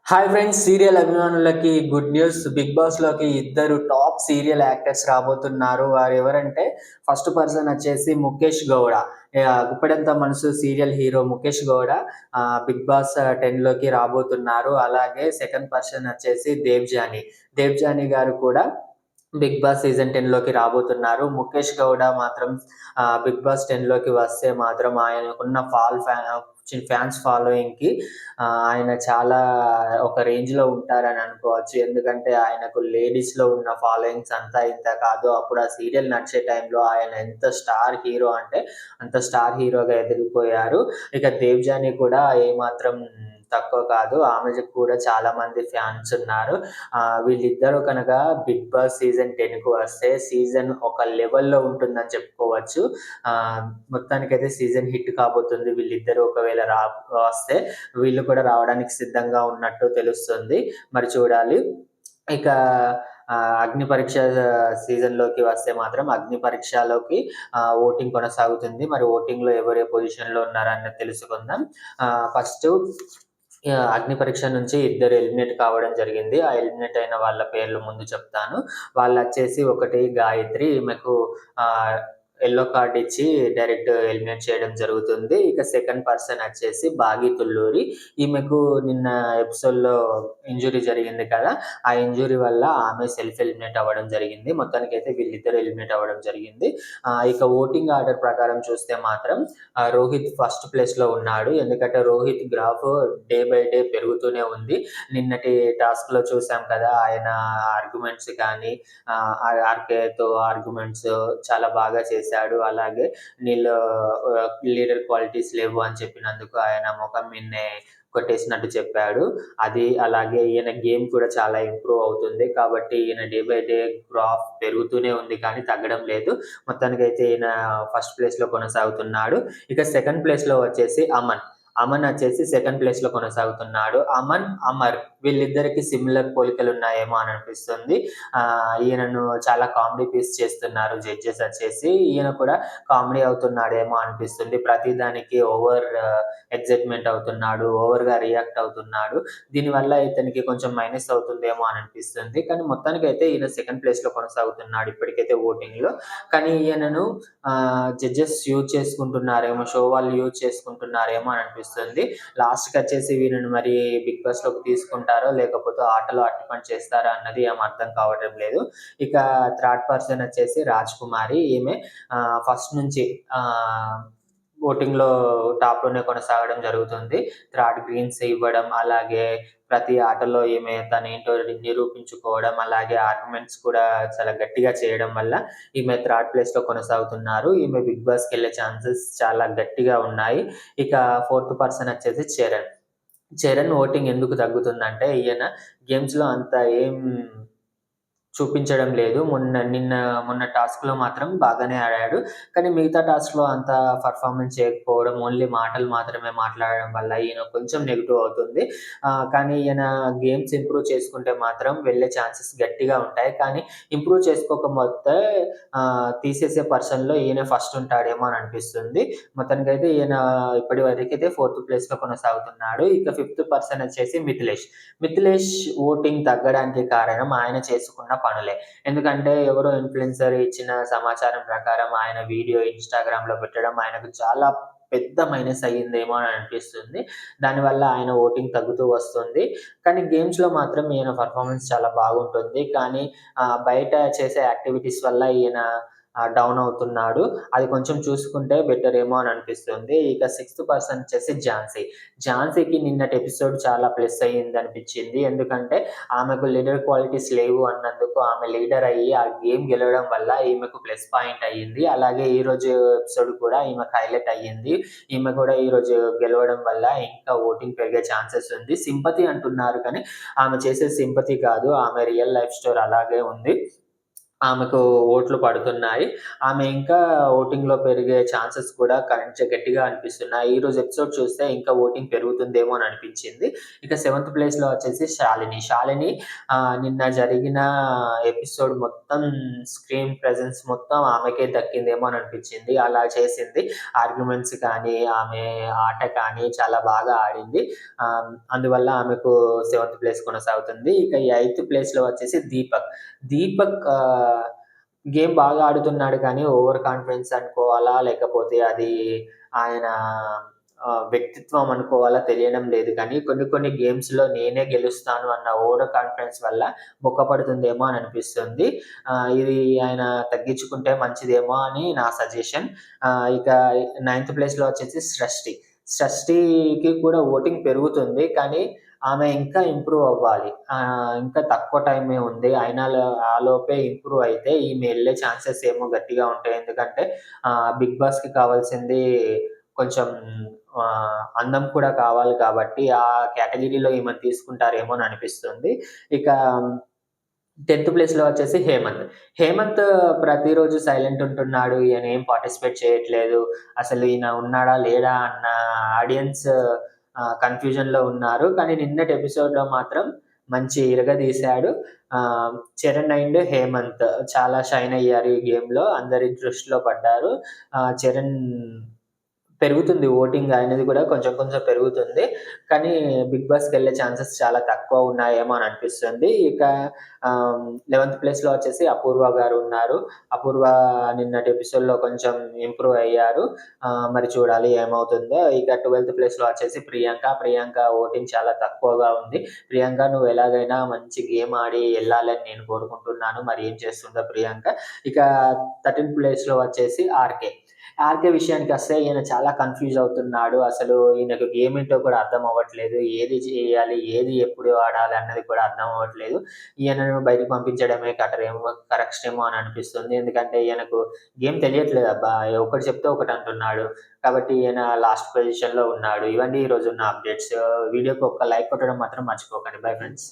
Hi friends! Serial అభిమానులకి good news. 'Big బాస్'లోకి ఇద్దరు top serial actors రాబోతున్నారు. వారెవరంటే ఫస్ట్ పర్సన్ వచ్చేసి Mukesh Gowda. 'Guppedantha Manasu' serial hero Mukesh Gowda 'big boss 10' రాబోతున్నారు. అలాగే సెకండ్ పర్సన్ వచ్చేసి దేవ్‌జానీ. దేవ్‌జానీ గారు కూడా 'బిగ్ బాస్' సీజన్ 10 రాబోతున్నారు. ముఖేష్ గౌడ మాత్రం 'బిగ్ బాస్ 10' వస్తే మాత్రం ఆయనకున్న ఫ్యాన్స్ ఫాలోయింగ్‌కి ఆయన చాలా ఒక రేంజ్‌లో ఉంటారని అనుకోవచ్చు. ఎందుకంటే ఆయనకు లేడీస్‌లో ఉన్న ఫాలోయింగ్స్ అంతా ఇంత కాదు. అప్పుడు ఆ సీరియల్ నడిచే టైంలో ఆయన ఎంత స్టార్ హీరో అంటే అంత స్టార్ హీరోగా ఎదిగిపోయారు. ఇక 'దేవ్‌జానీ' కూడా ఏమాత్రం తక్కువ కాదు. ఆమెకి కూడా చాలా మంది ఫ్యాన్స్ ఉన్నారు. వీళ్ళిద్దరూ కనుక 'బిగ్ బాస్' సీజన్ 10కి వస్తే సీజన్ ఒక లెవెల్‌లో ఉంటుందని చెప్పుకోవచ్చు. ఆహ్, మొత్తానికైతే సీజన్ హిట్ కాబోతుంది. వీళ్ళిద్దరూ ఒకవేళ వస్తే వీళ్ళు కూడా రావడానికి సిద్ధంగా ఉన్నట్టు తెలుస్తుంది. మరి చూడాలి. ఇక 'అగ్ని పరీక్ష' సీజన్‌లోకి వస్తే మాత్రం 'అగ్ని పరీక్షలోకి' ఓటింగ్ కొనసాగుతుంది. మరి ఓటింగ్‌లో ఎవరు ఏ పొజిషన్‌లో ఉన్నారన్నది తెలుసుకుందాం. ఫస్టు 'అగ్ని పరీక్ష' నుంచి ఇద్దరు ఎలిమినేట్ కావడం జరిగింది. ఆ ఎలిమినేట్ అయిన వాళ్ళ పేర్లు ముందు చెప్తాను. వాళ్ళొచ్చేసి ఒకటి గాయత్రి. ఈమెకు ఆహ్, యెల్లో కార్డ్ ఇచ్చి డైరెక్ట్ ఎలిమినేట్ చేయడం జరుగుతుంది. ఇక సెకండ్ పర్సన్ వచ్చేసి బాగి తుల్లూరి. ఈమెకు నిన్న ఎపిసోడ్‌లో ఇంజ్యూరీ జరిగింది కదా! ఆ ఇంజ్యూరీ వల్ల ఆమె సెల్ఫ్ ఎలిమినేట్ అవ్వడం జరిగింది. మొత్తానికైతే వీళ్ళిద్దరూ ఎలిమినేట్ అవ్వడం జరిగింది. ఇక ఓటింగ్ ఆర్డర్ ప్రకారం చూస్తే మాత్రం రోహిత్ ఫస్ట్ ప్లేస్‌లో ఉన్నాడు. ఎందుకంటే Rohit graph day by day పెరుగుతూనే ఉంది. నిన్నటి టాస్క్‌లో చూసాం కదా! ఆయన ఆర్గ్యుమెంట్స్ కానీ ఆర్‌కేతో ఆర్గ్యుమెంట్స్ చాలా బాగా చేశాడు. అలాగే నీలో లీడర్ క్వాలిటీస్ లేవు అని చెప్పినందుకు ఆయన మొఖం మీదనే కొట్టేసినట్టు చెప్పాడు. అది అలాగే ఈయన గేమ్ కూడా చాలా ఇంప్రూవ్ అవుతుంది. కాబట్టి ఈయన డే బై డే గ్రాఫ్ పెరుగుతూనే ఉంది కానీ తగ్గడం లేదు. మొత్తానికైతే ఈయన ఫస్ట్ ప్లేస్‌లో కొనసాగుతున్నాడు. ఇక సెకండ్ ప్లేస్‌లో వచ్చేసి అమన్. అమన్ వచ్చేసి సెకండ్ ప్లేస్‌లో కొనసాగుతున్నాడు. అమన్, అమర్ వీళ్ళిద్దరికీ సిమిలర్ పోలికలున్నాయేమో అని అనిపిస్తుంది. ఈయనను చాలా కామెడీ పీస్ చేస్తున్నారు జడ్జెస్ వచ్చేసి. ఈయన కూడా కామెడీ అవుతున్నాడేమో అనిపిస్తుంది. ప్రతి దానికి ఎక్సైట్‌మెంట్ అవుతున్నాడు. ఓవర్‌గా రియాక్ట్ అవుతున్నాడు. దీనివల్ల ఇతనికి కొంచెం మైనస్ అవుతుందేమో అని అనిపిస్తుంది. కానీ మొత్తానికైతే ఈయన సెకండ్ ప్లేస్‌లో కొనసాగుతున్నాడు ఇప్పటికైతే ఓటింగ్‌లో. కానీ ఈయనను జడ్జెస్ యూజ్ చేసుకుంటున్నారేమో, షో వాళ్ళు యూజ్ చేసుకుంటున్నారేమో అని అనిపిస్తుంది. లాస్ట్‌కొచ్చేసి వీళ్ళని మరి 'బిగ్ బాస్'లోకి తీసుకుంటారో లేకపోతే ఆటలో అట్టిపని చేస్తారా అన్నది ఏం అర్థం కావడం లేదు. ఇక థర్డ్ పర్సన్ వచ్చేసి రాజ్‌కుమారి. ఈమె ఫస్ట్ నుంచి ఓటింగ్‌లో టాప్‌లోనే కొనసాగడం జరుగుతుంది. థర్డ్ గ్రీన్స్ ఇవ్వడం, అలాగే ప్రతి ఆటలో ఈమె తనేంటో నిరూపించుకోవడం, అలాగే ఆర్గ్యుమెంట్స్ కూడా చాలా గట్టిగా చేయడం వల్ల ఈమె థర్డ్ ప్లేస్‌లో కొనసాగుతున్నారు. ఈమె 'బిగ్ బాస్'కెళ్ళే ఛాన్సెస్ చాలా గట్టిగా ఉన్నాయి. ఇక ఫోర్త్ పర్సన్ వచ్చేసి చరణ్. చరణ్ ఓటింగ్ ఎందుకు తగ్గుతుందంటే ఈయన గేమ్స్‌లో అంత ఏం చూపించడం లేదు. మొన్న టాస్క్‌లో మాత్రం బాగానే ఆడాడు. కానీ మిగతా టాస్క్‌లో అంత పెర్ఫార్మన్స్ చేయకపోవడం, ఓన్లీ మాటలు మాత్రమే మాట్లాడడం వల్ల ఈయన కొంచెం నెగెటివ్ అవుతుంది. కానీ ఈయన గేమ్స్ ఇంప్రూవ్ చేసుకుంటే మాత్రం వెళ్ళే ఛాన్సెస్ గట్టిగా ఉంటాయి. కానీ ఇంప్రూవ్ చేసుకోకపోతే తీసేసే పర్సన్‌లో ఈయనే ఫస్ట్ ఉంటాడేమో అని అనిపిస్తుంది. మొత్తానికైతే ఈయన ఇప్పటి వరకైతే ఫోర్త్ ప్లేస్‌లో కొనసాగుతున్నాడు. ఇక ఫిఫ్త్ పర్సన్ వచ్చేసి మిథిలేష్. మిథిలేష్ ఓటింగ్ తగ్గడానికి కారణం ఆయన చేసుకున్న పనులే. ఎందుకంటే ఎవరో ఇన్‌ఫ్లుయెన్సర్ ఇచ్చిన సమాచారం ప్రకారం ఆయన వీడియో ఇన్‌స్టాగ్రామ్‌లో పెట్టడం ఆయనకు చాలా పెద్ద మైనస్ అయ్యిందేమో అని అనిపిస్తుంది. దానివల్ల ఆయన ఓటింగ్ తగ్గుతూ వస్తుంది. కానీ గేమ్స్‌లో మాత్రం ఈయన పెర్ఫార్మన్స్ చాలా బాగుంటుంది. కానీ బయట చేసే యాక్టివిటీస్ వల్ల ఈయన డౌన్ అవుతున్నాడు. అది కొంచెం చూసుకుంటే బెటర్ ఏమో అని అనిపిస్తుంది. ఇక సిక్స్త్ పర్సన్ వచ్చేసి ఝాన్సీ. ఝాన్సీకి నిన్నటి ఎపిసోడ్ చాలా ప్లస్ అయ్యిందనిపించింది. ఎందుకంటే ఆమెకు లీడర్ క్వాలిటీస్ లేవు అన్నందుకు ఆమె లీడర్ అయ్యి ఆ గేమ్ గెలవడం వల్ల ఈమెకు ప్లస్ పాయింట్ అయ్యింది. అలాగే ఈరోజు ఎపిసోడ్ కూడా ఈమెకు హైలైట్ అయ్యింది. ఈమె కూడా ఈరోజు గెలవడం వల్ల ఇంకా ఓటింగ్ పెరిగే ఛాన్సెస్ ఉంది. సింపతి అంటున్నారు కానీ ఆమె చేసేది సింపతి కాదు. ఆమె రియల్ లైఫ్ స్టోరీ అలాగే ఉంది. ఆమెకు ఓట్లు పడుతున్నాయి. ఆమె ఇంకా ఓటింగ్‌లో పెరిగే ఛాన్సెస్ కూడా గట్టిగా అనిపిస్తున్నాయి. ఈరోజు ఎపిసోడ్ చూస్తే ఇంకా ఓటింగ్ పెరుగుతుందేమో అని అనిపించింది. ఇక సెవెంత్ ప్లేస్‌లో వచ్చేసి శాలిని. శాలిని నిన్న జరిగిన ఎపిసోడ్ మొత్తం స్క్రీన్ ప్రెజెన్స్ మొత్తం ఆమెకే దక్కిందేమో అని అనిపించింది. అలా చేసింది. ఆర్గ్యుమెంట్స్ కానీ, ఆమె ఆట కానీ చాలా బాగా ఆడింది. అందువల్ల ఆమెకు సెవెంత్ ప్లేస్ కొనసాగుతుంది. ఇక ఈ ఎయిత్ ప్లేస్‌లో వచ్చేసి దీపక్. దీపక్ గేమ్ బాగా ఆడుతున్నాడు కానీ ఓవర్ కాన్ఫిడెన్స్ అనుకోవాలా? లేకపోతే అది ఆయన వ్యక్తిత్వం అనుకోవాలా తెలియడం లేదు కానీ కొన్ని కొన్ని గేమ్స్‌లో నేనే గెలుస్తాను అన్న ఓవర్ కాన్ఫిడెన్స్ వల్ల బొక్కపడుతుందేమో అని అనిపిస్తుంది. ఇది ఆయన తగ్గించుకుంటే మంచిదేమో అని నా సజెషన్. ఇక నైన్త్ ప్లేస్‌లో వచ్చేసి సృష్టి. సృష్టికి కూడా ఓటింగ్ పెరుగుతుంది. కానీ ఆమె ఇంకా ఇంప్రూవ్ అవ్వాలి. ఇంకా తక్కువ టైమే ఉంది. అయినా ఆలోపే ఇంప్రూవ్ అయితే ఈమె ఎళ్ళే ఛాన్సెస్ ఏమో గట్టిగా ఉంటాయి. ఎందుకంటే బిగ్ బాస్‌కి కావాల్సింది కొంచెం అందం కూడా కావాలి కాబట్టి ఆ కేటగిరీలో ఈమెను తీసుకుంటారేమో అని అనిపిస్తుంది. ఇక 10థ్ ప్లేస్‌లో వచ్చేసి హేమంత్. హేమంత్ ప్రతిరోజు సైలెంట్ ఉంటున్నాడు. ఈయన ఏం పార్టిసిపేట్ చేయట్లేదు. అసలు ఈయన ఉన్నాడా? లేడా? అన్న ఆడియన్స్ కన్‌ఫ్యూజన్‌లో ఉన్నారు. కానీ నిన్నటి ఎపిసోడ్‌లో మాత్రం మంచి ఇరగదీశాడు. చరణ్ అండ్ హేమంత్ చాలా షైన్ అయ్యారు ఈ గేమ్‌లో. అందరి దృష్టిలో పడ్డారు. చరణ్ పెరుగుతుంది ఓటింగ్ అనేది కూడా కొంచెం కొంచెం పెరుగుతుంది. కానీ బిగ్ బాస్‌కెళ్ళే ఛాన్సెస్ చాలా తక్కువ ఉన్నాయేమో అని అనిపిస్తుంది. ఇక 11థ్ ప్లేస్‌లో వచ్చేసి అపూర్వ గారు ఉన్నారు. అపూర్వ నిన్నటి ఎపిసోడ్‌లో కొంచెం ఇంప్రూవ్ అయ్యారు. మరి చూడాలి ఏమవుతుందో. ఇక 12థ్ ప్లేస్‌లో వచ్చేసి ప్రియాంక. ప్రియాంక ఓటింగ్ చాలా తక్కువగా ఉంది. ప్రియాంక నువ్వు ఎలాగైనా మంచి గేమ్ ఆడి ఎళ్ళాలని నేను కోరుకుంటున్నాను. మరి ఏం చేస్తుందో ప్రియాంక. ఇక 13థ్ ప్లేస్‌లో వచ్చేసి ఆర్‌కే. ఆర్‌కే విషయానికొస్తే ఈయన చాలా కన్‌ఫ్యూజ్ అవుతున్నాడు. అసలు ఈయనకు గేమ్ ఏంటో కూడా అర్థం అవ్వట్లేదు. ఏది చేయాలి? ఏది ఎప్పుడు ఆడాలి? అన్నది కూడా అర్థం అవ్వట్లేదు. ఈయనను బయటకి పంపించడమే కరెక్ట్ ఏమో అని అనిపిస్తుంది. ఎందుకంటే ఈయనకు గేమ్ తెలియట్లేదబ్బా! ఒకటి చెప్తే ఒకటి అంటున్నాడు. కాబట్టి ఈయన లాస్ట్ పొజిషన్‌లో ఉన్నాడు. ఇవన్నీ ఈరోజున్న అప్డేట్స్. వీడియోకి ఒక్క లైక్ కొట్టడం మాత్రం మర్చిపోకండి. Bye friends.